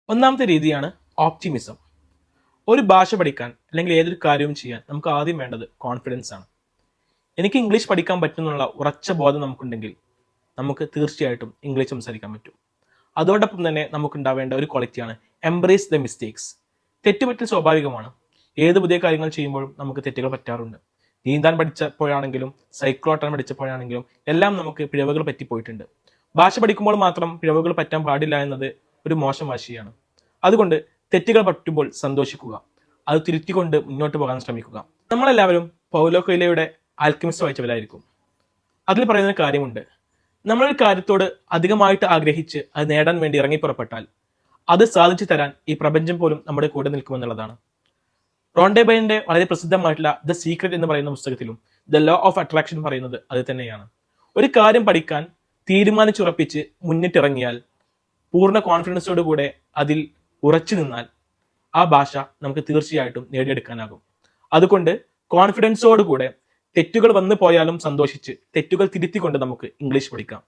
ഒന്നാമത്തെ രീതിയാണ് ഓപ്റ്റിമിസം. ഒരു ഭാഷ പഠിക്കാൻ അല്ലെങ്കിൽ ഏതൊരു കാര്യവും ചെയ്യാൻ നമുക്ക് ആദ്യം വേണ്ടത് കോൺഫിഡൻസ് ആണ്. എനിക്ക് ഇംഗ്ലീഷ് പഠിക്കാൻ പറ്റുന്നുള്ള ഉറച്ച ബോധം നമുക്കുണ്ടെങ്കിൽ നമുക്ക് തീർച്ചയായിട്ടും ഇംഗ്ലീഷ് സംസാരിക്കാൻ പറ്റും. അതോടൊപ്പം തന്നെ നമുക്കുണ്ടാവേണ്ട ഒരു ക്വാളിറ്റിയാണ് എംബ്രേസ് ദ മിസ്റ്റേക്സ്. തെറ്റുപറ്റൽ സ്വാഭാവികമാണ്. ഏത് പുതിയ കാര്യങ്ങൾ ചെയ്യുമ്പോഴും നമുക്ക് തെറ്റുകൾ പറ്റാറുണ്ട്. നീന്താൻ പഠിച്ചപ്പോഴാണെങ്കിലും സൈക്ലോട്ടാൻ പഠിച്ചപ്പോഴാണെങ്കിലും എല്ലാം നമുക്ക് പിഴവുകൾ പറ്റിപ്പോയിട്ടുണ്ട്. ഭാഷ പഠിക്കുമ്പോൾ മാത്രം പിഴവുകൾ പറ്റാൻ പാടില്ല എന്നത് ഒരു മോശം വാശിയാണ്. അതുകൊണ്ട് തെറ്റുകൾ പറ്റുമ്പോൾ സന്തോഷിക്കുക, അത് തിരുത്തിക്കൊണ്ട് മുന്നോട്ട് പോകാൻ ശ്രമിക്കുക. നമ്മളെല്ലാവരും പൗലോ കൊയ്ലോയുടെ ആൽക്കെമിസ്റ്റ് വായിച്ചവരായിരിക്കും. അതിൽ പറയുന്ന കാര്യമുണ്ട്, നമ്മളൊരു കാര്യത്തോട് അധികമായിട്ട് ആഗ്രഹിച്ച് അത് നേടാൻ വേണ്ടി ഇറങ്ങിപ്പുറപ്പെട്ടാൽ അത് സാധിച്ചു തരാൻ ഈ പ്രപഞ്ചം പോലും നമ്മുടെ കൂടെ നിൽക്കുമെന്നുള്ളതാണ്. റോണ്ടെ ബൈറിന്റെ വളരെ പ്രസിദ്ധമായിട്ടുള്ള ദ സീക്രട്ട് എന്ന് പറയുന്ന പുസ്തകത്തിലും ദ ലോ ഓഫ് അട്രാക്ഷൻ പറയുന്നത് അത് തന്നെയാണ്. ഒരു കാര്യം പഠിക്കാൻ തീരുമാനിച്ചുറപ്പിച്ച് മുന്നിട്ടിറങ്ങിയാൽ, പൂർണ്ണ കോൺഫിഡൻസോട് കൂടെ അതിൽ ഉറച്ചു നിന്നാൽ ആ ഭാഷ നമുക്ക് തീർച്ചയായിട്ടും നേടിയെടുക്കാനാകും. അതുകൊണ്ട് കോൺഫിഡൻസോട് കൂടെ തെറ്റുകൾ വന്നു പോയാലും സന്തോഷിച്ച് തെറ്റുകൾ തിരുത്തിക്കൊണ്ട് നമുക്ക് ഇംഗ്ലീഷ് പഠിക്കാം.